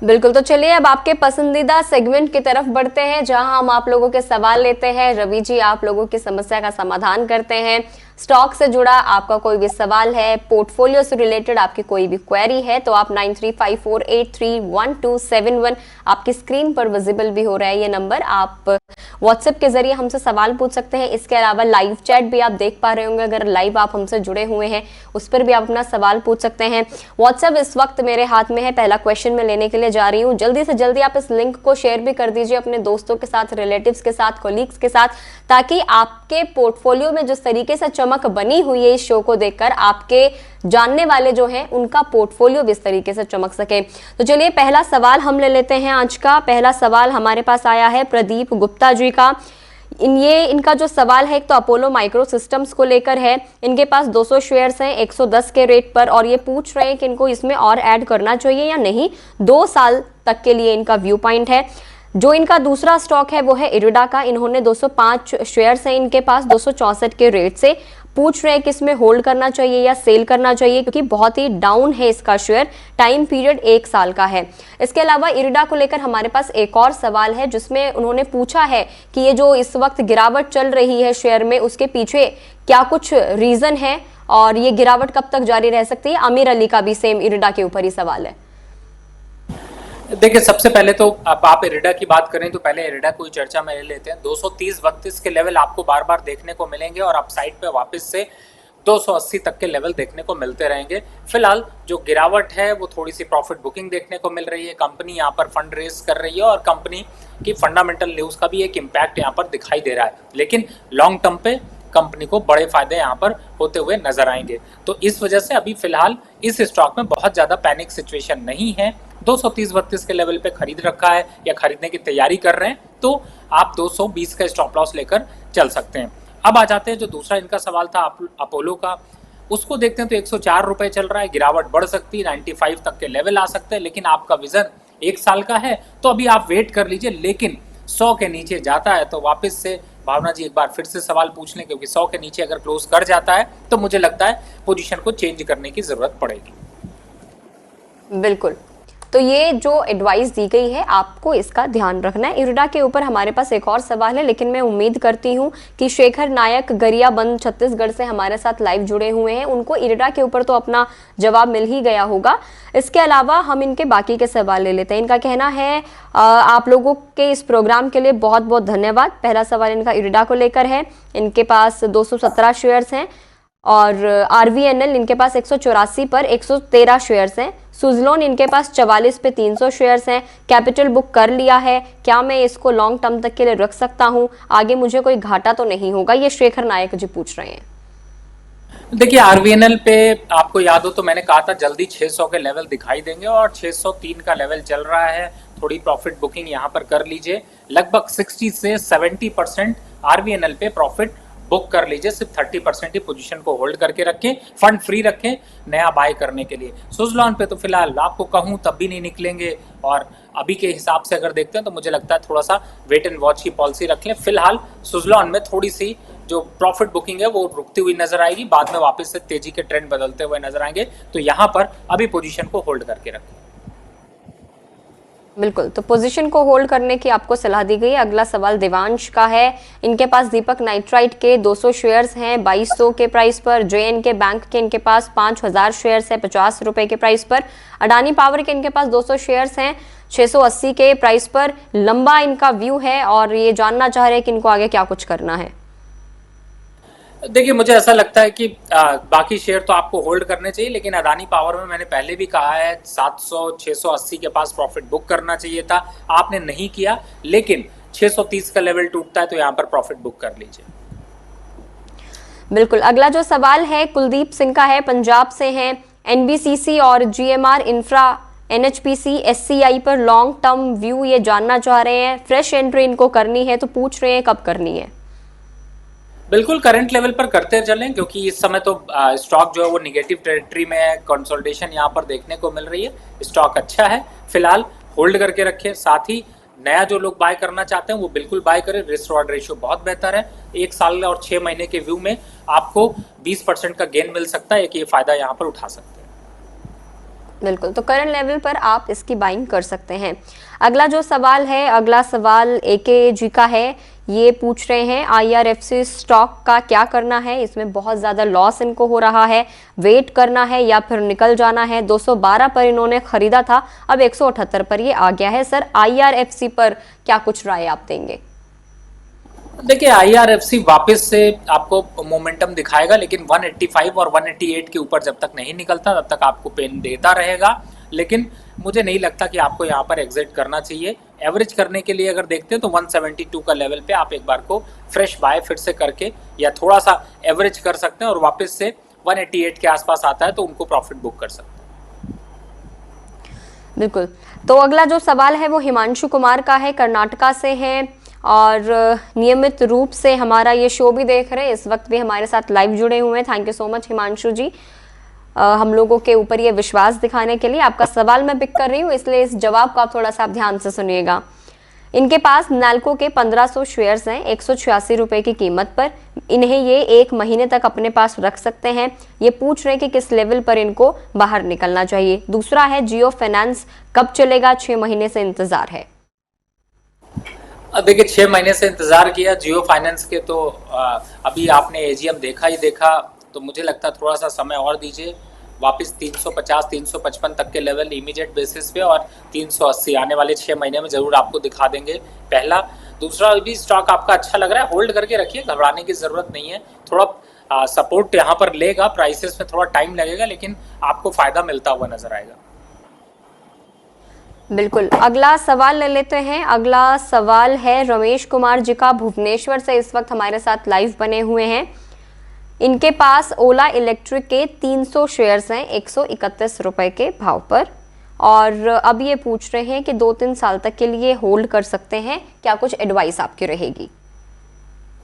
बिल्कुल, तो चलिए अब आपके पसंदीदा सेगमेंट की तरफ बढ़ते हैं, जहां हम आप लोगों के सवाल लेते हैं। रवि जी आप लोगों की समस्या का समाधान करते हैं। स्टॉक से जुड़ा आपका कोई भी सवाल है, पोर्टफोलियो से रिलेटेड आपकी कोई भी क्वेरी है, तो आप 9354831271 आपकी स्क्रीन पर विजिबल भी हो रहा है ये नंबर, आप व्हाट्सएप के जरिए हमसे सवाल पूछ सकते हैं। इसके अलावा लाइव चैट भी आप देख पा रहे होंगे, अगर लाइव आप हमसे जुड़े हुए हैं उस पर भी आप अपना सवाल पूछ सकते हैं। व्हाट्सएप इस वक्त मेरे हाथ में है, पहला क्वेश्चन मैं लेने के लिए जा रही हूँ। जल्दी से जल्दी आप इस लिंक को शेयर भी कर दीजिए अपने दोस्तों के साथ, रिलेटिव्स के साथ, कोलीग्स के साथ, ताकि आपके पोर्टफोलियो में जिस तरीके से चमक बनी हुई है इस शो को देखकर, आपके जानने वाले जो हैं उनका पोर्टफोलियो भी इस तरीके से चमक सके। तो चलिए पहला सवाल हम ले लेते हैं। आज का पहला सवाल हमारे पास आया है प्रदीप गुप्ता जी का। इनका जो सवाल है एक तो अपोलो माइक्रो सिस्टम्स को लेकर है। इनके पास 200 शेयर्स हैं 110 के रेट पर, और ये पूछ रहे हैं कि इनको इसमें और ऐड करना चाहिए या नहीं। 2 साल तक के लिए इनका व्यू पॉइंट है। जो इनका दूसरा स्टॉक है वो है इरिडा का। इन्होंने 205 शेयर्स हैं इनके पास 264 के रेट से। पूछ रहे हैं कि इसमें होल्ड करना चाहिए या सेल करना चाहिए, क्योंकि बहुत ही डाउन है इसका शेयर, टाइम पीरियड 1 साल का है। इसके अलावा इरिडा को लेकर हमारे पास एक और सवाल है, जिसमें उन्होंने पूछा है कि ये जो इस वक्त गिरावट चल रही है शेयर में, उसके पीछे क्या कुछ रीजन है और ये गिरावट कब तक जारी रह सकती है। आमिर अली का भी सेम इरिडा के ऊपर ही सवाल है। देखिए, सबसे पहले तो आप इरिडा की बात करें तो पहले इरिडा की चर्चा में ले लेते हैं। 230-32 के लेवल आपको बार बार देखने को मिलेंगे और अपसाइड पे वापस से 280 तक के लेवल देखने को मिलते रहेंगे। फिलहाल जो गिरावट है वो थोड़ी सी प्रॉफिट बुकिंग देखने को मिल रही है। कंपनी यहाँ पर फंड रेज कर रही है और कंपनी की फंडामेंटल न्यूज का भी एक इम्पैक्ट यहाँ पर दिखाई दे रहा है, लेकिन लॉन्ग टर्म पे कंपनी को बड़े फायदे यहाँ पर होते हुए नजर आएंगे। तो इस वजह से अभी फिलहाल इस स्टॉक में बहुत ज्यादा पैनिक सिचुएशन नहीं है। 230-32 के लेवल पे खरीद रखा है या खरीदने की तैयारी कर रहे हैं तो आप 220 का स्टॉप लॉस लेकर चल सकते हैं। अब आ जाते हैं जो दूसरा इनका सवाल था अपोलो का, उसको देखते हैं तो 104 रुपए चल रहा है। गिरावट बढ़ सकती है, 95 तक के लेवल आ सकते हैं, लेकिन आपका विजन 1 साल का है तो अभी आप वेट कर लीजिए। लेकिन 100 के नीचे जाता है तो वापस से भावना जी एक बार फिर से सवाल पूछ लें, क्योंकि 100 के नीचे अगर क्लोज कर जाता है तो मुझे लगता है पोजीशन को चेंज करने की जरूरत पड़ेगी। बिल्कुल, तो ये जो एडवाइस दी गई है आपको इसका ध्यान रखना है। इरिडा के ऊपर हमारे पास एक और सवाल है, लेकिन मैं उम्मीद करती हूँ कि शेखर नायक गरियाबंद छत्तीसगढ़ से हमारे साथ लाइव जुड़े हुए हैं, उनको इरिडा के ऊपर तो अपना जवाब मिल ही गया होगा। इसके अलावा हम इनके बाकी के सवाल ले लेते हैं। इनका कहना है आप लोगों के इस प्रोग्राम के लिए बहुत बहुत धन्यवाद। पहला सवाल इनका इरिडा को लेकर है। इनके पास 217 शेयर्स हैं और आरवीएनएल इनके पास 184 पर 113 शेयर्स हैं। सुजलोन इनके पास 44 पे 300 शेयर्स हैं। कैपिटल बुक कर लिया है। क्या मैं इसको लॉन्ग टर्म तक के लिए रख सकता हूं? आगे मुझे कोई घाटा तो नहीं होगा? ये शेखर नायक जी पूछ रहे हैं। देखिए, आरवीएनएल पे आपको याद हो तो मैंने कहा था जल्दी 600 के लेवल दिखाई देंगे और 603 का लेवल चल रहा है। थोड़ी प्रॉफिट बुकिंग यहाँ पर कर लीजिए। लगभग 60 से 70% आरवीएनएल पे प्रॉफिट बुक कर लीजिए। सिर्फ 30% ही पोजीशन को होल्ड करके रखें, फंड फ्री रखें नया बाय करने के लिए। सुजलॉन पे तो फिलहाल आपको कहूँ तब भी नहीं निकलेंगे, और अभी के हिसाब से अगर देखते हैं तो मुझे लगता है थोड़ा सा वेट एंड वॉच की पॉलिसी रख लें। फिलहाल सुजलॉन में थोड़ी सी जो प्रॉफिट बुकिंग है वो रुकती हुई नजर आएगी, बाद में वापस से तेजी के ट्रेंड बदलते हुए नजर आएंगे। तो यहाँ पर अभी पोजीशन को होल्ड करके रखें। बिल्कुल, तो पोजीशन को होल्ड करने की आपको सलाह दी गई है। अगला सवाल देवांश का है। इनके पास दीपक नाइट्राइट के 200 शेयर्स हैं 2200 के प्राइस पर। जेएनके बैंक के इनके पास 5000 शेयर्स है 50 रुपए के प्राइस पर। अडानी पावर के इनके पास 200 शेयर्स हैं 680 के प्राइस पर। लंबा इनका व्यू है और ये जानना चाह रहे हैं कि इनको आगे क्या कुछ करना है। देखिए, मुझे ऐसा लगता है कि बाकी शेयर तो आपको होल्ड करने चाहिए, लेकिन अदानी पावर में मैंने पहले भी कहा है 700-680 के पास प्रॉफिट बुक करना चाहिए था, आपने नहीं किया। लेकिन 630 का लेवल टूटता है तो यहाँ पर प्रॉफिट बुक कर लीजिए। बिल्कुल, अगला जो सवाल है कुलदीप सिंह का है, पंजाब से हैं। एनबीसीसी और जीएमआर इंफ्रा, एनएचपीसी, एससीआई पर लॉन्ग टर्म व्यू ये जानना चाह रहे हैं। फ्रेश एंट्री इनको करनी है तो पूछ रहे हैं कब करनी है। बिल्कुल करंट लेवल पर करते चलें, क्योंकि इस समय तो स्टॉक जो है वो निगेटिव टेरिटरी में है। कंसोलिडेशन यहाँ पर देखने को मिल रही है। स्टॉक अच्छा है, फिलहाल होल्ड करके रखें। साथ ही नया जो लोग बाय करना चाहते हैं वो बिल्कुल बाय करें। रिस्क रिवॉर्ड रेशियो बहुत बेहतर है। 1 साल और 6 महीने के व्यू में आपको 20% का गेन मिल सकता है। एक ये फायदा यहाँ पर उठा सकते हैं। बिल्कुल, तो करंट लेवल पर आप इसकी बाइंग कर सकते हैं। अगला जो सवाल है, अगला सवाल एके जी का है। ये पूछ रहे हैं IRFC स्टॉक का क्या करना है, इसमें बहुत ज़्यादा लॉस इनको हो रहा है, वेट करना है या फिर निकल जाना है। 212 पर इन्होंने खरीदा था, अब 178 पर ये आ गया है। सर IRFC पर क्या कुछ राय आप देंगे? देखिए IRFC वापस से आपको मोमेंटम दिखाएगा, लेकिन 185 और 188 के ऊपर जब तक नहीं निकलता तब तक आपको पेन देता रहेगा। लेकिन मुझे नहीं लगता कि आपको यहाँ पर एग्जिट करना चाहिए। एवरेज करने के लिए अगर देखते हैं तो 172 का लेवल पे आप एक बार को फ्रेश बाय फिर से करके या थोड़ा सा एवरेज कर सकते हैं, और वापस से 188 के आसपास आता है तो उनको प्रॉफिट बुक कर सकते हैं। बिल्कुल, तो अगला जो सवाल है वो हिमांशु कुमार का है, कर्नाटका से हैं और नियमित रूप से हमारा ये शो भी देख रहे हैं, इस वक्त भी हमारे साथ लाइव जुड़े हुए हैं। Thank you so much Himanshu ji, हम लोगों के ऊपर ये विश्वास दिखाने के लिए। आपका सवाल मैं पिक कर रही हूँ, इसलिए इस जवाब को आप थोड़ा सा ध्यान से सुनिएगा। इनके पास नाल्को के 1500 शेयर्स हैं 186 रुपए की कीमत पर। इन्हें ये 1 महीने तक अपने पास रख सकते हैं। ये पूछ रहे हैं कि किस लेवल पर इनको बाहर निकलना चाहिए। दूसरा है जियो फाइनेंस, कब चलेगा? 6 महीने से इंतजार है। देखिए 6 महीने से इंतजार किया जियो फाइनेंस के, तो अभी आपने AGM देखा ही देखा, तो मुझे लगता है थोड़ा सा समय और दीजिए। वापस 350 355 तक के लेवल इमीडिएट बेसिस पे और 380 आने वाले 6 महीने में जरूर आपको दिखा देंगे। पहला। दूसरा, भी स्टॉक आपका अच्छा लग रहा है, होल्ड करके रखिए, घबराने की ज़रूरत नहीं है। थोड़ा सपोर्ट यहाँ पर लेगा, प्राइसेस में थोड़ा टाइम लगेगा, लेकिन आपको फ़ायदा मिलता हुआ नजर आएगा। बिल्कुल, अगला सवाल ले लेते हैं। अगला सवाल है रमेश कुमार जी का, भुवनेश्वर से इस वक्त हमारे साथ लाइव बने हुए हैं। इनके पास ओला इलेक्ट्रिक के 300 शेयर्स हैं 131 रुपए के भाव पर, और अब ये पूछ रहे हैं कि 2-3 साल तक के लिए होल्ड कर सकते हैं, क्या कुछ एडवाइस आपकी रहेगी?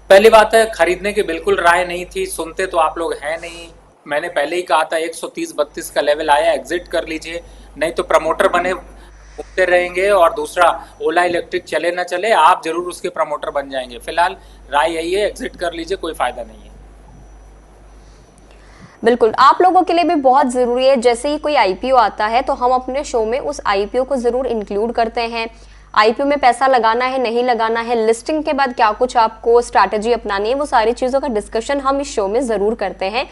पहली बात है, खरीदने की बिल्कुल राय नहीं थी, सुनते तो आप लोग हैं नहीं। मैंने पहले ही कहा था 130-32 का लेवल आया, एग्जिट कर लीजिए, नहीं तो प्रमोटर बने घूमते रहेंगे। और दूसरा, ओला इलेक्ट्रिक चले ना चले, आप जरूर उसके प्रमोटर बन जाएंगे। फिलहाल राय यही है, एग्जिट कर लीजिए, कोई फायदा नहीं है। बिल्कुल, आप लोगों के लिए भी बहुत ज़रूरी है, जैसे ही कोई IPO आता है तो हम अपने शो में उस IPO को ज़रूर इंक्लूड करते हैं। IPO में पैसा लगाना है, नहीं लगाना है, लिस्टिंग के बाद क्या कुछ आपको स्ट्रैटेजी अपनानी है, वो सारी चीज़ों का डिस्कशन हम इस शो में ज़रूर करते हैं।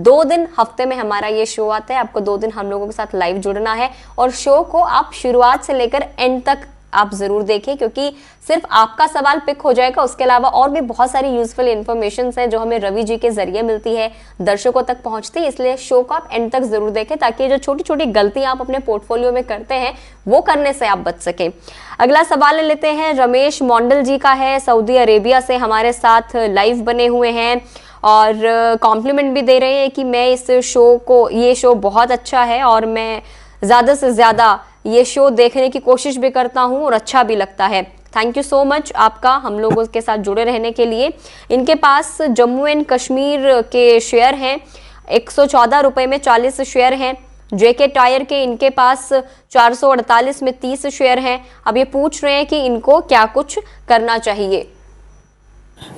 2 दिन हफ्ते में हमारा ये शो आता है, आपको 2 दिन हम लोगों के साथ लाइव जुड़ना है, और शो को आप शुरुआत से लेकर एंड तक आप जरूर देखें, क्योंकि सिर्फ आपका सवाल पिक हो जाएगा, उसके अलावा और भी बहुत सारी यूजफुल इन्फॉर्मेशन है जो हमें रवि जी के जरिए मिलती है, दर्शकों तक पहुंचती है। इसलिए शो को आप एंड तक जरूर देखें, ताकि जो छोटी छोटी गलतियां आप अपने पोर्टफोलियो में करते हैं वो करने से आप बच सकें। अगला सवाल लेते हैं, रमेश मोंडल जी का है, सऊदी अरेबिया से हमारे साथ लाइव बने हुए हैं और कॉम्प्लीमेंट भी दे रहे हैं कि मैं इस शो को, ये शो बहुत अच्छा है और मैं ज़्यादा से ज़्यादा ये शो देखने की कोशिश भी करता हूँ और अच्छा भी लगता है। थैंक यू सो मच आपका हम लोगों के साथ जुड़े रहने के लिए। इनके पास जम्मू एंड कश्मीर के शेयर हैं 114 रुपये में 40 शेयर हैं। JK टायर के इनके पास 448 में 30 शेयर हैं। अब ये पूछ रहे हैं कि इनको क्या कुछ करना चाहिए।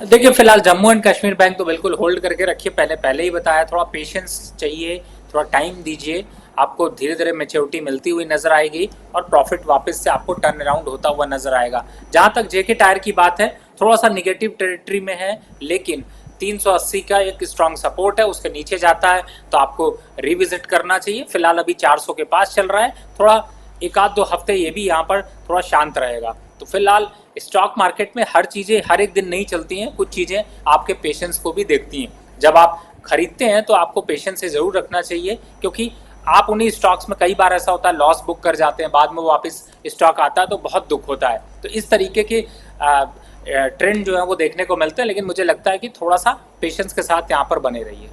देखिए फिलहाल जम्मू एंड कश्मीर बैंक तो बिल्कुल होल्ड करके रखिए, पहले ही बताया, थोड़ा पेशेंस चाहिए, थोड़ा टाइम दीजिए, आपको धीरे धीरे मैच्योरिटी मिलती हुई नजर आएगी और प्रॉफिट वापस से आपको टर्न अराउंड होता हुआ नजर आएगा। जहां तक JK टायर की बात है, थोड़ा सा निगेटिव टेरिटरी में है, लेकिन 380 का एक स्ट्रॉन्ग सपोर्ट है, उसके नीचे जाता है तो आपको रिविजिट करना चाहिए। फिलहाल अभी 400 के पास चल रहा है, थोड़ा 1-2 हफ्ते ये भी यहाँ पर थोड़ा शांत रहेगा। तो फिलहाल स्टॉक मार्केट में हर चीज़ें हर एक दिन नहीं चलती हैं, कुछ चीज़ें आपके पेशेंस को भी देखती हैं। जब आप खरीदते हैं तो आपको पेशेंस से ज़रूर रखना चाहिए, क्योंकि आप उन्हीं स्टॉक्स में, कई बार ऐसा होता है लॉस बुक कर जाते हैं, बाद में वो वापस स्टॉक आता है तो बहुत दुख होता है। तो इस तरीके के ट्रेंड जो है वो देखने को मिलते हैं, लेकिन मुझे लगता है कि थोड़ा सा पेशेंस के साथ यहाँ पर बने रहिए।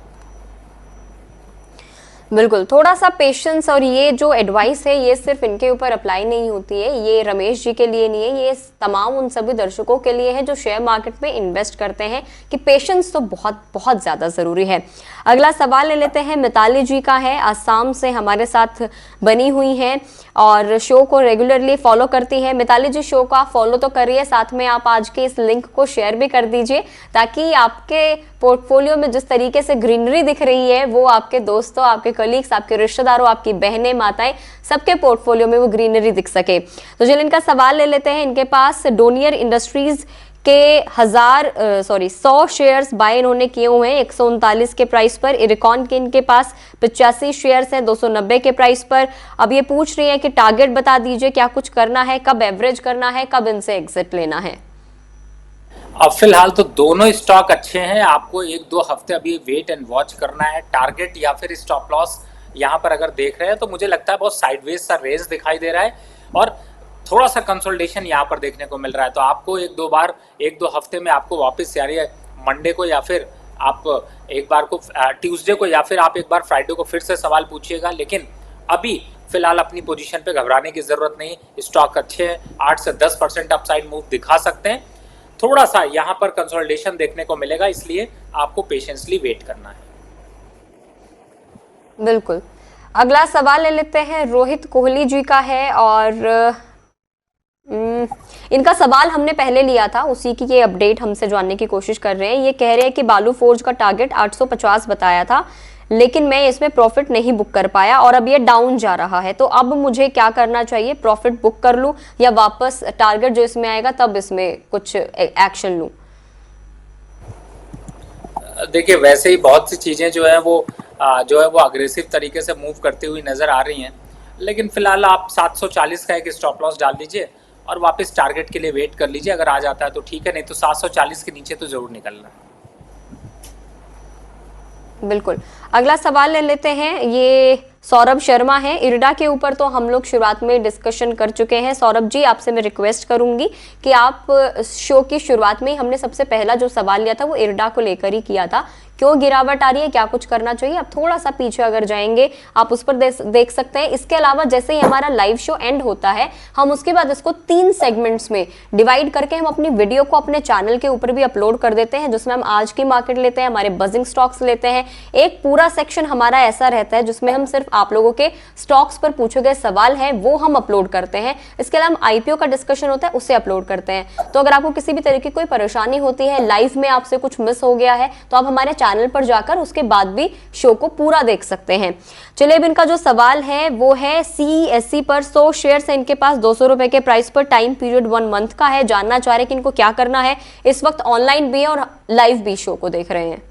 बिल्कुल, थोड़ा सा पेशेंस। और ये जो एडवाइस है ये सिर्फ इनके ऊपर अप्लाई नहीं होती है, ये रमेश जी के लिए नहीं है, ये तमाम उन सभी दर्शकों के लिए है जो शेयर मार्केट में इन्वेस्ट करते हैं, कि पेशेंस तो बहुत बहुत ज़्यादा ज़रूरी है। अगला सवाल ले लेते हैं, मिताली जी का है, असम से हमारे साथ बनी हुई हैं और शो को रेगुलरली फॉलो करती है। मिताली जी, शो को आप फॉलो तो करिए, साथ में आप आज के इस लिंक को शेयर भी कर दीजिए, ताकि आपके पोर्टफोलियो में जिस तरीके से ग्रीनरी दिख रही है वो आपके दोस्तों, आपके कलीग्स, आपके रिश्तेदारों, आपकी बहनें, माताएं, सबके पोर्टफोलियो में वो ग्रीनरी दिख सके। तो चलिए इनका सवाल ले लेते हैं। इनके पास डोनियर इंडस्ट्रीज के 100 शेयर्स बाय इन्होंने किए हुए हैं 139 के प्राइस पर। इरकॉन के इनके पास 85 शेयर्स हैं 290 के प्राइस पर। अब ये पूछ रही हैं कि टारगेट बता दीजिए, क्या कुछ करना है, कब एवरेज करना है, कब इनसे एग्जिट लेना है। अब फिलहाल तो दोनों स्टॉक अच्छे हैं, आपको 1-2 हफ्ते अभी वेट एंड वॉच करना है। टारगेट या फिर स्टॉप लॉस यहाँ पर अगर देख रहे हैं तो मुझे लगता है बहुत साइडवेज सा रेंज दिखाई दे रहा है और थोड़ा सा कंसोलिडेशन यहाँ पर देखने को मिल रहा है। तो आपको 1-2 हफ्ते में आपको वापस यानी मंडे को या फिर आप एक बार को ट्यूसडे को या फिर आप एक बार फ्राइडे को फिर से सवाल पूछिएगा। लेकिन अभी फिलहाल अपनी पोजीशन पे घबराने की जरूरत नहीं, स्टॉक अच्छे हैं, 8 से 10% अपसाइड मूव दिखा सकते हैं। थोड़ा सा यहाँ पर कंसोलिडेशन देखने को मिलेगा, इसलिए आपको पेशेंसली वेट करना है। बिल्कुल। अगला सवाल ले लेते हैं, रोहित कोहली जी का है और इनका सवाल हमने पहले लिया था, उसी की ये अपडेट हमसे जानने की कोशिश कर रहे हैं। ये कह रहे हैं कि बालू फोर्ज का टारगेट 850 बताया था, लेकिन मैं इसमें प्रॉफिट नहीं बुक कर पाया और अब ये डाउन जा रहा है, तो अब मुझे क्या करना चाहिए? प्रॉफिट बुक कर लूं या वापस टारगेट जो इसमें आएगा तब इसमें कुछ एक्शन लूं? देखिए वैसे ही बहुत सी चीजें जो है वो अग्रेसिव तरीके से मूव करती हुई नजर आ रही हैं, लेकिन फिलहाल आप 740 का एक स्टॉप लॉस डाल दीजिए और वापस टारगेट के लिए वेट कर लीजिए। अगर आ जाता है तो ठीक है, नहीं तो 740 के नीचे तो जरूर निकलना है। बिल्कुल। अगला सवाल ले लेते हैं, ये सौरभ शर्मा है। इरडा के ऊपर तो हम लोग शुरुआत में डिस्कशन कर चुके हैं। सौरभ जी, आपसे मैं रिक्वेस्ट करूंगी कि आप शो की शुरुआत में ही हमने सबसे पहला जो सवाल लिया था वो इरडा को लेकर ही किया था, क्यों गिरावट आ रही है, क्या कुछ करना चाहिए। अब थोड़ा सा पीछे अगर जाएंगे आप उस पर देख सकते हैं। इसके अलावा जैसे ही हमारा लाइव शो एंड होता है, हम उसके बाद इसको 3 सेगमेंट्स में डिवाइड करके हम अपनी वीडियो को अपने चैनल के ऊपर भी अपलोड कर देते हैं, जिसमें हम आज की मार्केट लेते हैं, हमारे बजिंग स्टॉक्स लेते हैं। एक पूरा सेक्शन हमारा ऐसा रहता है जिसमें हम सिर्फ आप लोगों के स्टॉक्स पर पूछे गए सवाल हैं वो हम अपलोड करते हैं। इसके अलावा आईपीओ का डिस्कशन होता है, उसे अपलोड करते हैं। तो अगर आपको किसी भी तरह की कोई परेशानी होती है, लाइव में आपसे कुछ मिस हो गया है, तो आप हमारे चैनल पर जाकर उसके बाद भी शो को पूरा देख सकते हैं। चलिए अब इनका जो सवाल है वो है सीईएससी पर 100 शेयर्स है इनके पास 200 रुपए के प्राइस पर, टाइम पीरियड 1 मंथ का है। जानना चाह रहे हैं कि इनको क्या करना है। इस वक्त ऑनलाइन भी है और लाइव भी शो को देख रहे हैं।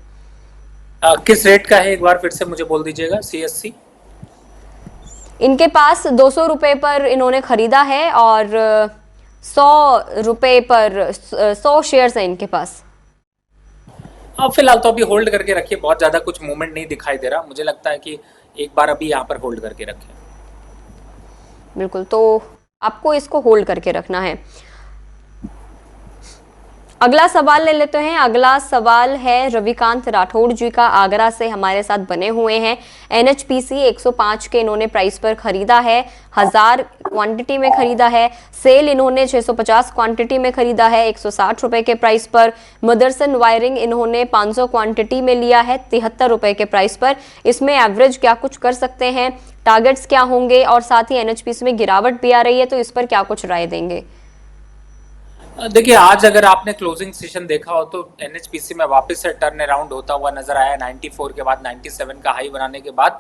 किस रेट का है एक बार फिर से मुझे बोल दीजिएगा। सीएससी इनके पास 200 रुपए पर इन्होंने खरीदा है और 100 रुपए पर 100 शेयर्स है इनके पास। फिलहाल तो अभी होल्ड करके रखिए, बहुत ज्यादा कुछ मूवमेंट नहीं दिखाई दे रहा। मुझे लगता है कि एक बार अभी यहाँ पर होल्ड करके रखें। बिल्कुल, तो आपको इसको होल्ड करके रखना है। अगला सवाल ले लेते हैं। अगला सवाल है रविकांत राठौड़ जी का, आगरा से हमारे साथ बने हुए हैं। एनएचपीसी 105 के इन्होंने प्राइस पर खरीदा है, 1000 क्वांटिटी में खरीदा है। सेल इन्होंने 650 क्वांटिटी में खरीदा है 160 रुपए के प्राइस पर। मदरसन वायरिंग इन्होंने 500 क्वांटिटी में लिया है 73 रुपए के प्राइस पर। इसमें एवरेज क्या कुछ कर सकते हैं, टारगेट्स क्या होंगे, और साथ ही एनएचपीसी में गिरावट भी आ रही है, तो इस पर क्या कुछ राय देंगे? देखिए आज अगर आपने क्लोजिंग सेशन देखा हो तो एनएचपीसी में वापस से टर्न अराउंड होता हुआ नजर आया। 94 के बाद 97 का हाई बनाने के बाद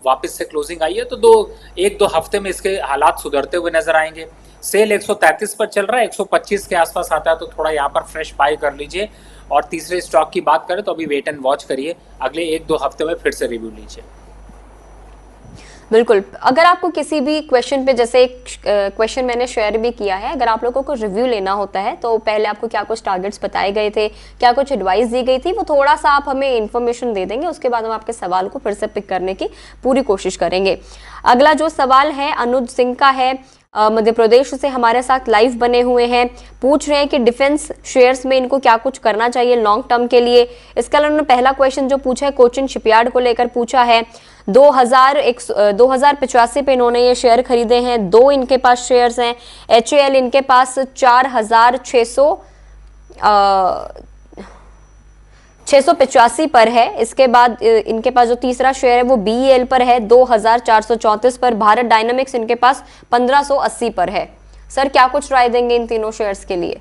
वापस से क्लोजिंग आई है, तो 1-2 हफ्ते में इसके हालात सुधरते हुए नजर आएंगे। सेल 133 पर चल रहा है, 125 के आसपास आता है तो थोड़ा यहाँ पर फ्रेश बाय कर लीजिए। और तीसरे स्टॉक की बात करें तो अभी वेट एंड वॉच करिए, अगले 1-2 हफ्ते में फिर से रिव्यू लीजिए। बिल्कुल। अगर आपको किसी भी क्वेश्चन पे, जैसे एक क्वेश्चन मैंने शेयर भी किया है, अगर आप लोगों को रिव्यू लेना होता है तो पहले आपको क्या कुछ टारगेट्स बताए गए थे, क्या कुछ एडवाइस दी गई थी, वो थोड़ा सा आप हमें इन्फॉर्मेशन दे देंगे, उसके बाद हम आपके सवाल को फिर से पिक करने की पूरी कोशिश करेंगे। अगला जो सवाल है अनुज सिंह का है, मध्य प्रदेश से हमारे साथ लाइव बने हुए हैं। पूछ रहे हैं कि डिफेंस शेयर्स में इनको क्या कुछ करना चाहिए लॉन्ग टर्म के लिए। इसके अलावा उन्होंने पहला क्वेश्चन जो पूछा है कोचिन शिपयार्ड को लेकर पूछा है। 2085 पे इन्होंने ये शेयर खरीदे हैं, 2 इनके पास शेयर्स हैं। HAL इनके पास 4685 पर है। इसके बाद इनके पास जो तीसरा शेयर है वो BEL पर है 2434 पर। भारत डायनामिक्स इनके पास 1580 पर है। सर क्या कुछ राय देंगे इन तीनों शेयर्स के लिए?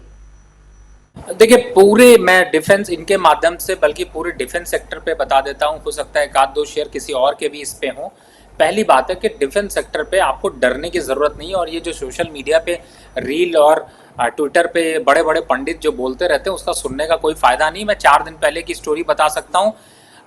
देखिए पूरे मैं डिफेंस इनके माध्यम से बल्कि पूरे डिफेंस सेक्टर पे बता देता हूँ, हो सकता है एक आध दो शेयर किसी और के भी इस पे हों। पहली बात है कि डिफेंस सेक्टर पे आपको डरने की ज़रूरत नहीं है, और ये जो सोशल मीडिया पे रील और ट्विटर पे बड़े बड़े पंडित जो बोलते रहते हैं उसका सुनने का कोई फ़ायदा नहीं। मैं 4 दिन पहले की स्टोरी बता सकता हूँ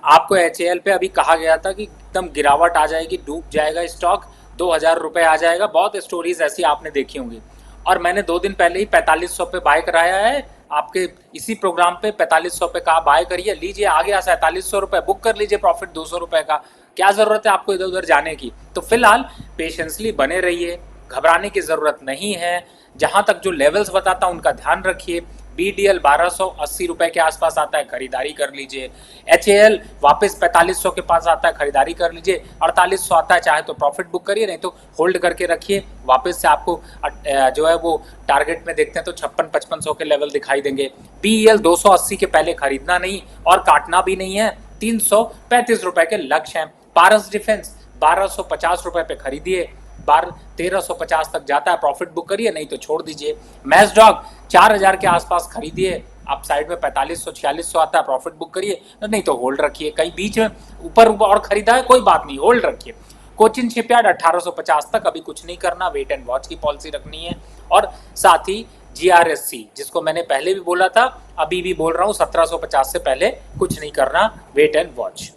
आपको। HAL पे अभी कहा गया था कि एकदम गिरावट आ जाएगी, डूब जाएगा स्टॉक, 2,000 रुपये आ जाएगा। बहुत स्टोरीज ऐसी आपने देखी होंगी, और मैंने 2 दिन पहले ही 4500 पे बाय कराया है। आपके इसी प्रोग्राम पे 4500 पे कहा बाय करिए, लीजिए आ गया 4700 रुपये, बुक कर लीजिए प्रॉफिट 200 रुपये का। क्या ज़रूरत है आपको इधर उधर जाने की? तो फिलहाल पेशेंसली बने रहिए, घबराने की ज़रूरत नहीं है। जहाँ तक जो लेवल्स बताता हूँ उनका ध्यान रखिए। BDL 1280 रुपए के आसपास आता है, खरीदारी कर लीजिए। HAL वापस 4500 के पास आता है, खरीदारी कर लीजिए। 4800 आता है, चाहे तो प्रॉफिट बुक करिए, नहीं तो होल्ड करके रखिए। वापस से आपको जो है वो टारगेट में देखते हैं तो 56-5500 के लेवल दिखाई देंगे। PEL 280 के पहले खरीदना नहीं और काटना भी नहीं है। 335 रुपए के लक्ष्य हैं। पारस डिफेंस 1250 रुपए पे खरीदिए, 1350 तक जाता है, प्रॉफिट बुक करिए, नहीं तो छोड़ दीजिए। मैसडॉग 4000 के आसपास खरीदिए, आप साइड में 4500-4600 आता है, प्रॉफिट बुक करिए, नहीं तो होल्ड रखिए। कहीं बीच में ऊपर और खरीदा है कोई बात नहीं, होल्ड रखिए। कोचिन शिपयार्ड 1850 तक, अभी कुछ नहीं करना, वेट एंड वॉच की पॉलिसी रखनी है। और साथ ही GRSC जिसको मैंने पहले भी बोला था, अभी भी बोल रहा हूँ, 1750 से पहले कुछ नहीं करना, वेट एंड वॉच।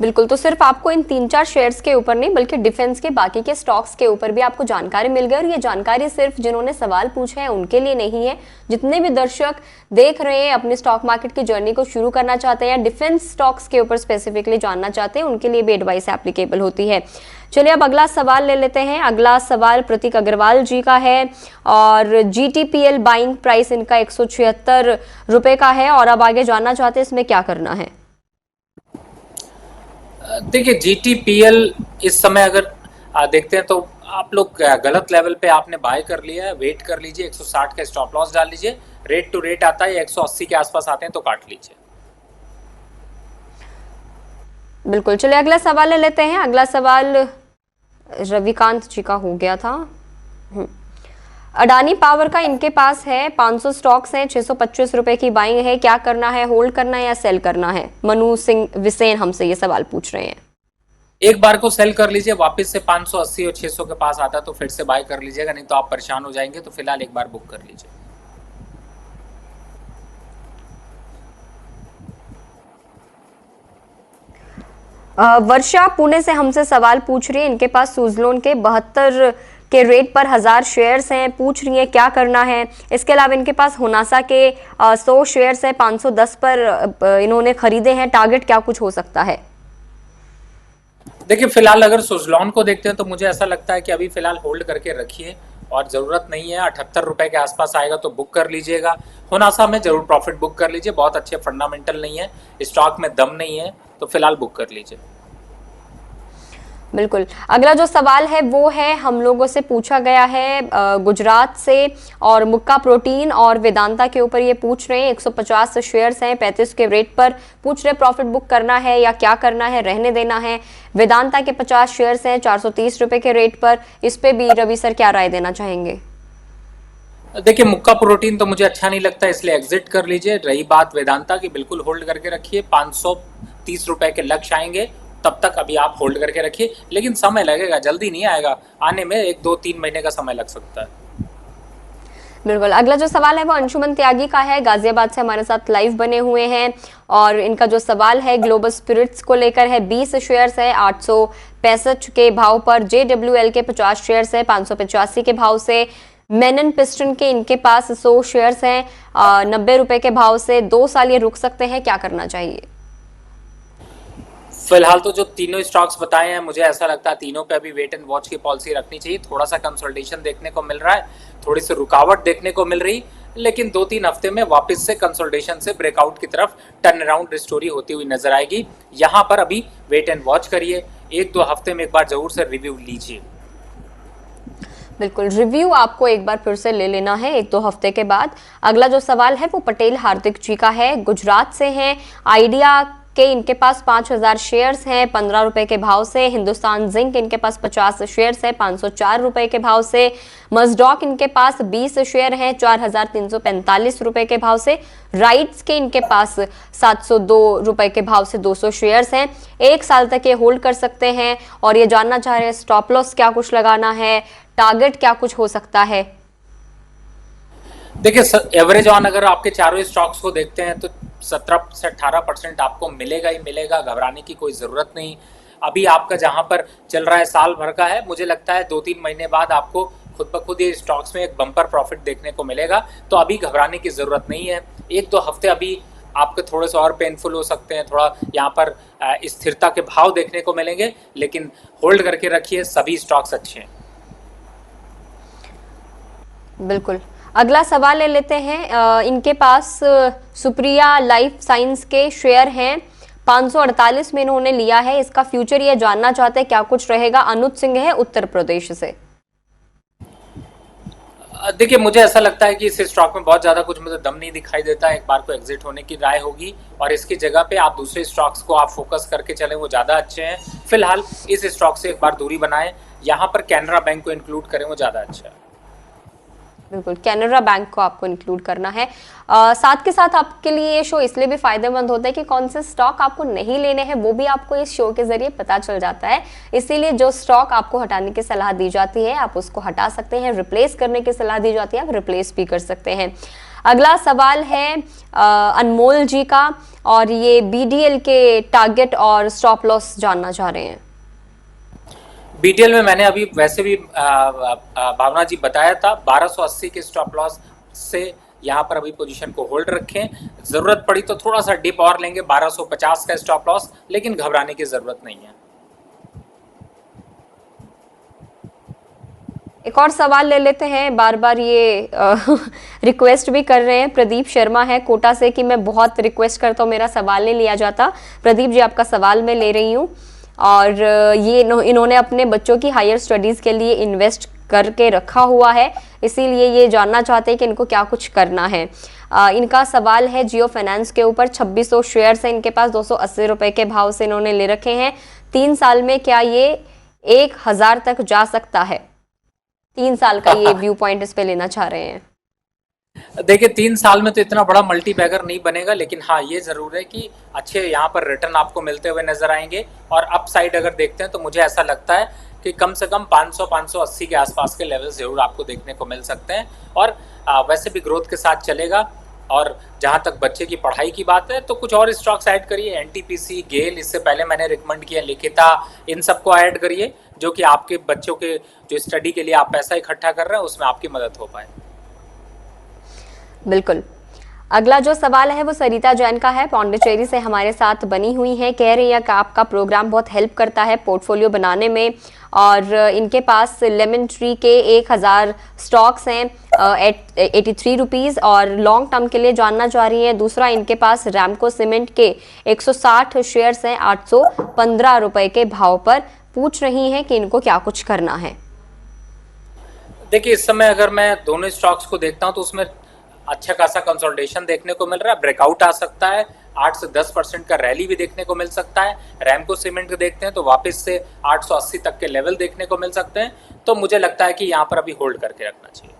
बिल्कुल, तो सिर्फ आपको इन 3-4 शेयर्स के ऊपर नहीं बल्कि डिफेंस के बाकी के स्टॉक्स के ऊपर भी आपको जानकारी मिल गई, और ये जानकारी सिर्फ जिन्होंने सवाल पूछे हैं उनके लिए नहीं है। जितने भी दर्शक देख रहे हैं, अपनी स्टॉक मार्केट की जर्नी को शुरू करना चाहते हैं या डिफेंस स्टॉक्स के ऊपर स्पेसिफिकली जानना चाहते हैं, उनके लिए भी एडवाइस एप्लीकेबल होती है। चलिए अब अगला सवाल ले लेते हैं। अगला सवाल प्रतीक अग्रवाल जी का है, और GTPL बाइंग प्राइस इनका 176 रुपए का है, और अब आगे जानना चाहते हैं इसमें क्या करना है। देखिए GTPL इस समय अगर देखते हैं तो आप लोग गलत लेवल पे आपने बाय कर लिया है, वेट कर लीजिए। 160 का स्टॉप लॉस डाल लीजिए। रेट टू रेट आता है 180 के आसपास आते हैं तो काट लीजिए। बिल्कुल, चलिए अगला सवाल ले लेते हैं। अगला सवाल रविकांत जी का हो गया था। अडानी पावर का इनके पास है 500 स्टॉक्स हैं, 625 रुपए की बाइंग है, क्या करना है, होल्ड करना है या सेल करना है? मनु सिंह विसेन हमसे ये सवाल पूछ रहे हैं। एक बार को सेल कर लीजिए, वापस से 580 और 600 के पास आता है तो फिर से बाय कर लीजिएगा, नहीं तो आप परेशान हो जाएंगे। तो फिलहाल एक बार बुक कर लीजिए। वर्षा पुणे से हमसे सवाल पूछ रही है, इनके पास सुजलोन के 72 के रेट पर 1000 शेयर्स हैं, पूछ रही है क्या करना है। इसके अलावा इनके पास होनासा के 100 शेयर्स हैं, 510 पर इन्होंने खरीदे हैं, टारगेट क्या कुछ हो सकता है? देखिए फिलहाल अगर सुजलॉन को देखते हैं तो मुझे ऐसा लगता है कि अभी फिलहाल होल्ड करके रखिए और ज़रूरत नहीं है। 78 रुपए के आसपास आएगा तो बुक कर लीजिएगा। होनासा में ज़रूर प्रॉफिट बुक कर लीजिए, बहुत अच्छे फंडामेंटल नहीं है, स्टॉक में दम नहीं है, तो फिलहाल बुक कर लीजिए। बिल्कुल, अगला जो सवाल है वो है हम लोगों से पूछा गया है गुजरात से, और मुक्का प्रोटीन और वेदांता के ऊपर ये पूछ रहे हैं। 150 शेयर्स हैं, 35 के रेट पर पूछ रहे प्रॉफिट बुक करना है या क्या करना है, रहने देना है। वेदांता के 50 शेयर्स हैं, 430 रुपए के रेट पर, इस पे भी रवि सर क्या राय देना चाहेंगे? देखिए मुक्का प्रोटीन तो मुझे अच्छा नहीं लगता, इसलिए एग्जिट कर लीजिए। रही बात वेदांता की, बिल्कुल होल्ड करके रखिए। 530 रुपए के लक्ष्य आएंगे, तब तक अभी आप होल्ड करके रखिए, लेकिन समय लगेगा, जल्दी नहीं आएगा, आने में 1-2-3 महीने का समय लग सकता है। बिल्कुल, अगला जो सवाल है वो अंशुमन त्यागी का है, गाजियाबाद से हमारे साथ लाइव बने हुए हैं, और इनका जो सवाल है ग्लोबल स्पिरिट्स को लेकर है। 20 शेयर्स है 865 के भाव पर, JWL के 50 शेयर्स है 585 के भाव से, मेनन पिस्टन के इनके पास 100 शेयर्स हैं 90 रुपए के भाव से। 2 साल ये रुक सकते हैं, क्या करना चाहिए? फिलहाल तो जो तीनों स्टॉक्स बताए हैं मुझे ऐसा लगता है तीनों पे अभी वेट एंड वॉच की पॉलिसी रखनी चाहिए। थोड़ा सा कंसोलिडेशन देखने को मिल रहा है, थोड़ी सी रुकावट देखने को मिल रही, लेकिन 2-3 हफ्ते में वापस से कंसोलिडेशन से ब्रेकआउट की तरफ टर्न अराउंड रिस्टोरी होती हुई नजर आएगी। यहाँ पर अभी वेट एंड वॉच करिए, 1-2 हफ्ते में एक बार जरूर से रिव्यू लीजिए। बिल्कुल, रिव्यू आपको एक बार फिर से ले लेना है 1-2 हफ्ते के बाद। अगला जो सवाल है वो पटेल हार्दिक जी का है, गुजरात से हैं, आइडिया के इनके पास 5000 शेयर्स हैं 15 रुपए के भाव से। हिंदुस्तान जिंक इनके पास 50 शेयर्स हैं 504 रुपए के भाव से। मजडॉक इनके पास 20 शेयर हैं 4345 रुपए के भाव से। राइट्स के इनके पास 702 रुपए के भाव से 200 शेयर्स हैं। 1 साल तक ये होल्ड कर सकते हैं और ये जानना चाह रहे हैं स्टॉप लॉस क्या कुछ लगाना है, टारगेट क्या कुछ हो सकता है। देखिए एवरेज ऑन अगर आपके चारों स्टॉक्स को देखते हैं तो 17 से 18% आपको मिलेगा ही मिलेगा, घबराने की कोई ज़रूरत नहीं। अभी आपका जहां पर चल रहा है साल भर का है, मुझे लगता है 2-3 महीने बाद आपको खुद ब खुद ये स्टॉक्स में एक बम्पर प्रॉफिट देखने को मिलेगा, तो अभी घबराने की ज़रूरत नहीं है। 1-2 हफ्ते अभी आपके थोड़े से और पेनफुल हो सकते हैं, थोड़ा यहाँ पर स्थिरता के भाव देखने को मिलेंगे, लेकिन होल्ड करके रखिए, सभी स्टॉक्स अच्छे हैं। बिल्कुल। अगला सवाल ले लेते हैं। इनके पास सुप्रिया लाइफ साइंस के शेयर हैं 548 में इन्होंने लिया है। इसका फ्यूचर ये जानना चाहते हैं क्या कुछ रहेगा। अनुज सिंह है उत्तर प्रदेश से। देखिए मुझे ऐसा लगता है कि इस स्टॉक में बहुत ज़्यादा कुछ मुझे दम नहीं दिखाई देता। एक बार को एग्जिट होने की राय होगी और इसकी जगह पे आप दूसरे स्टॉक्स को आप फोकस करके चलें, वो ज़्यादा अच्छे हैं। फिलहाल इस स्टॉक से एक बार दूरी बनाएं, यहाँ पर कैनरा बैंक को इंक्लूड करें, वो ज़्यादा अच्छा है। बिल्कुल, कैनरा बैंक को आपको इंक्लूड करना है। साथ के साथ आपके लिए ये शो इसलिए भी फायदेमंद होता है कि कौन से स्टॉक आपको नहीं लेने हैं वो भी आपको इस शो के जरिए पता चल जाता है। इसीलिए जो स्टॉक आपको हटाने की सलाह दी जाती है आप उसको हटा सकते हैं, रिप्लेस करने की सलाह दी जाती है आप रिप्लेस भी कर सकते हैं। अगला सवाल है अनमोल जी का, और ये बीडीएल के टारगेट और स्टॉप लॉस जानना चाह रहे हैं। बीटीएल में मैंने अभी वैसे भी भावना जी बताया था 1280 के स्टॉप लॉस से यहाँ पर अभी पोजीशन को होल्ड रखें। ज़रूरत पड़ी तो थोड़ा सा डिप और लेंगे 1250 का स्टॉप लॉस, लेकिन घबराने की ज़रूरत नहीं है। एक और सवाल ले लेते हैं। बार बार ये रिक्वेस्ट भी कर रहे हैं, प्रदीप शर्मा है कोटा से कि मैं बहुत रिक्वेस्ट करता हूँ मेरा सवाल नहीं लिया जाता। प्रदीप जी आपका सवाल मैं ले रही हूँ, और ये इन्होंने अपने बच्चों की हायर स्टडीज़ के लिए इन्वेस्ट करके रखा हुआ है, इसीलिए ये जानना चाहते हैं कि इनको क्या कुछ करना है। इनका सवाल है जियो फाइनेंस के ऊपर। 2600 शेयर्स हैं इनके पास, 280 रुपए के भाव से इन्होंने ले रखे हैं। 3 साल में क्या ये 1000 तक जा सकता है? 3 साल का ये व्यू पॉइंट इस पे लेना चाह रहे हैं। देखिए 3 साल में तो इतना बड़ा मल्टी बैगर नहीं बनेगा, लेकिन हाँ ये ज़रूर है कि अच्छे यहाँ पर रिटर्न आपको मिलते हुए नजर आएंगे। और अपसाइड अगर देखते हैं तो मुझे ऐसा लगता है कि कम से कम 500-580 के आसपास के लेवल जरूर आपको देखने को मिल सकते हैं। और वैसे भी ग्रोथ के साथ चलेगा। और जहाँ तक बच्चे की पढ़ाई की बात है तो कुछ और स्टॉक्स ऐड करिए, एनटीपीसी, गेल, इससे पहले मैंने रिकमेंड किया लिखिता, इन सबको ऐड करिए जो कि आपके बच्चों के जो स्टडी के लिए आप पैसा इकट्ठा कर रहे हैं उसमें आपकी मदद हो पाए। बिल्कुल। अगला जो सवाल है वो सरिता जैन का है, पौंडीचेरी से हमारे साथ बनी हुई हैं। कह रही है कि आपका प्रोग्राम बहुत हेल्प करता है पोर्टफोलियो बनाने में, और इनके पास लेमन ट्री के 1000 स्टॉक्स हैं 83 रुपीज़, और लॉन्ग टर्म के लिए जानना चाह रही है। दूसरा इनके पास रैमको सीमेंट के 160 शेयर्स हैं 815 रुपए के भाव पर। पूछ रही हैं कि इनको क्या कुछ करना है। देखिए इस समय अगर मैं दोनों स्टॉक्स को देखता हूं तो उसमें अच्छा खासा कंसोलिडेशन देखने को मिल रहा है, ब्रेकआउट आ सकता है, 8 से 10% का रैली भी देखने को मिल सकता है। रैमको सीमेंट को देखते हैं तो वापस से 880 तक के लेवल देखने को मिल सकते हैं। तो मुझे लगता है कि यहाँ पर अभी होल्ड करके रखना चाहिए।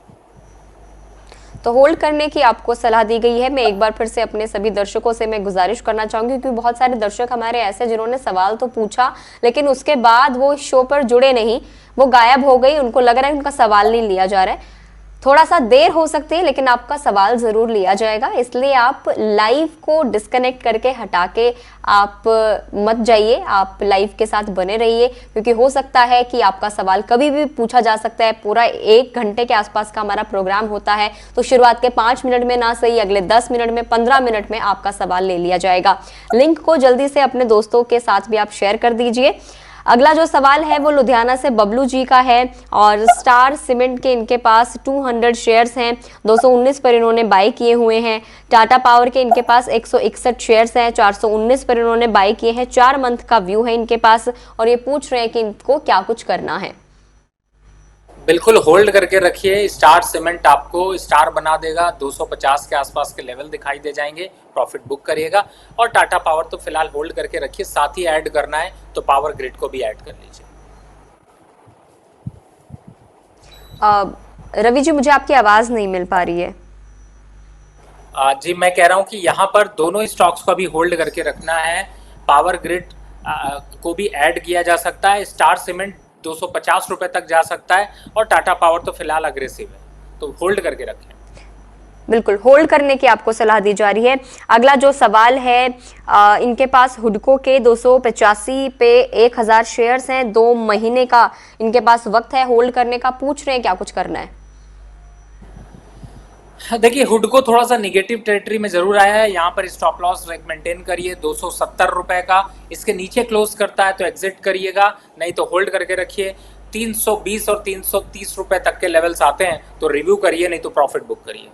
तो होल्ड करने की आपको सलाह दी गई है। मैं एक बार फिर से अपने सभी दर्शकों से मैं गुजारिश करना चाहूंगी, क्योंकि बहुत सारे दर्शक हमारे ऐसे जिन्होंने सवाल तो पूछा लेकिन उसके बाद वो शो पर जुड़े नहीं, वो गायब हो गई, उनको लग रहा है उनका सवाल नहीं लिया जा रहा है। थोड़ा सा देर हो सकती है लेकिन आपका सवाल जरूर लिया जाएगा, इसलिए आप लाइव को डिस्कनेक्ट करके हटा के आप मत जाइए, आप लाइव के साथ बने रहिए, क्योंकि हो सकता है कि आपका सवाल कभी भी पूछा जा सकता है। पूरा 1 घंटे के आसपास का हमारा प्रोग्राम होता है, तो शुरुआत के 5 मिनट में ना सही अगले 10 मिनट में 15 मिनट में आपका सवाल ले लिया जाएगा। लिंक को जल्दी से अपने दोस्तों के साथ भी आप शेयर कर दीजिए। अगला जो सवाल है वो लुधियाना से बबलू जी का है, और स्टार सीमेंट के इनके पास 200 शेयर्स हैं, 219 पर इन्होंने बाय किए हुए हैं। टाटा पावर के इनके पास 161 शेयर्स हैं, 419 पर इन्होंने बाय किए हैं। 4 मंथ का व्यू है इनके पास, और ये पूछ रहे हैं कि इनको क्या कुछ करना है। बिल्कुल होल्ड करके रखिए। स्टार सीमेंट आपको स्टार बना देगा, 250 के आसपास के लेवल दिखाई दे जाएंगे, प्रॉफिट बुक करिएगा। और टाटा पावर तो फिलहाल होल्ड करके रखिए, साथ ही ऐड करना है तो पावर ग्रिड को भी ऐड कर लीजिए। रवि जी, मुझे आपकी आवाज नहीं मिल पा रही है। जी मैं कह रहा हूं कि यहाँ पर दोनों स्टॉक्स को अभी होल्ड करके रखना है। पावर ग्रिड को भी ऐड किया जा सकता है, स्टार सीमेंट 250 रुपए तक जा सकता है, और टाटा पावर तो फिलहाल अग्रेसिव है, तो होल्ड करके रखें। बिल्कुल होल्ड करने की आपको सलाह दी जा रही है। अगला जो सवाल है, इनके पास हुडको के 285 पे 1000 शेयर्स हैं, 2 महीने का इनके पास वक्त है होल्ड करने का। पूछ रहे हैं क्या कुछ करना है। देखिए हुडको थोड़ा सा निगेटिव टेरिटरी में जरूर आया है, यहाँ पर स्टॉप लॉस मेंटेन करिए 270 रुपए का। इसके नीचे क्लोज करता है तो एग्जिट करिएगा, नहीं तो होल्ड करके रखिए। 320 और 330 रुपए तक के लेवल्स आते हैं तो रिव्यू करिए, नहीं तो प्रॉफिट बुक करिए।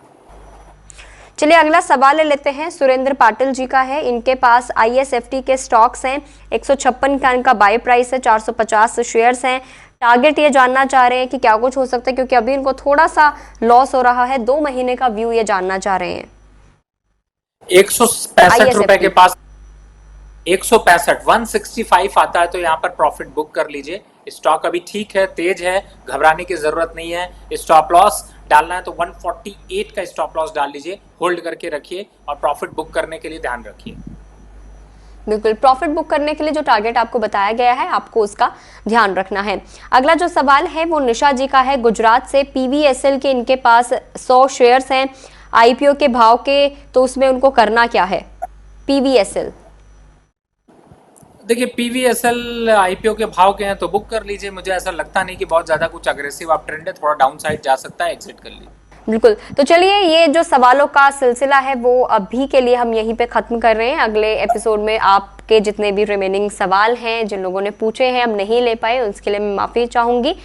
चलिए अगला सवाल ले लेते हैं, सुरेंद्र पाटिल जी का है। इनके पास ISFT के स्टॉक्स हैं, 156 का इनका बाय प्राइस है, 450 शेयर्स हैं। टारगेट ये जानना चाह रहे हैं कि क्या कुछ हो सकता है, क्योंकि अभी इनको थोड़ा सा लॉस हो रहा है। 2 महीने का व्यू ये जानना चाह रहे हैं। 165 रुपए के पास 165 165 आता है तो यहाँ पर प्रॉफिट बुक कर लीजिए। स्टॉक अभी ठीक है, तेज है, घबराने की जरूरत नहीं है। स्टॉप लॉस डालना है तो 148 का स्टॉप लॉस डाल लीजिए, होल्ड करके रखिए और प्रॉफिट बुक करने के लिए ध्यान रखिए। बिल्कुल प्रॉफिट बुक करने के लिए जो टारगेट आपको बताया गया है आपको उसका ध्यान रखना है। अगला जो सवाल है वो निशा जी का है, गुजरात से। PVSL के इनके पास 100 शेयर्स हैं IPO के भाव के, तो उसमें उनको करना क्या है। PVSL देखिए PVSL IPO के भाव के हैं तो बुक कर लीजिए। मुझे ऐसा लगता नहीं कि बहुत ज्यादा कुछ अग्रेसिव आप ट्रेंड है, थोड़ा डाउन साइड जा सकता है, एग्जिट कर लीजिए। बिल्कुल। तो चलिए ये जो सवालों का सिलसिला है वो अभी के लिए हम यहीं पे खत्म कर रहे हैं। अगले एपिसोड में आपके जितने भी रिमेनिंग सवाल हैं जिन लोगों ने पूछे हैं हम नहीं ले पाए, उसके लिए मैं माफी चाहूंगी।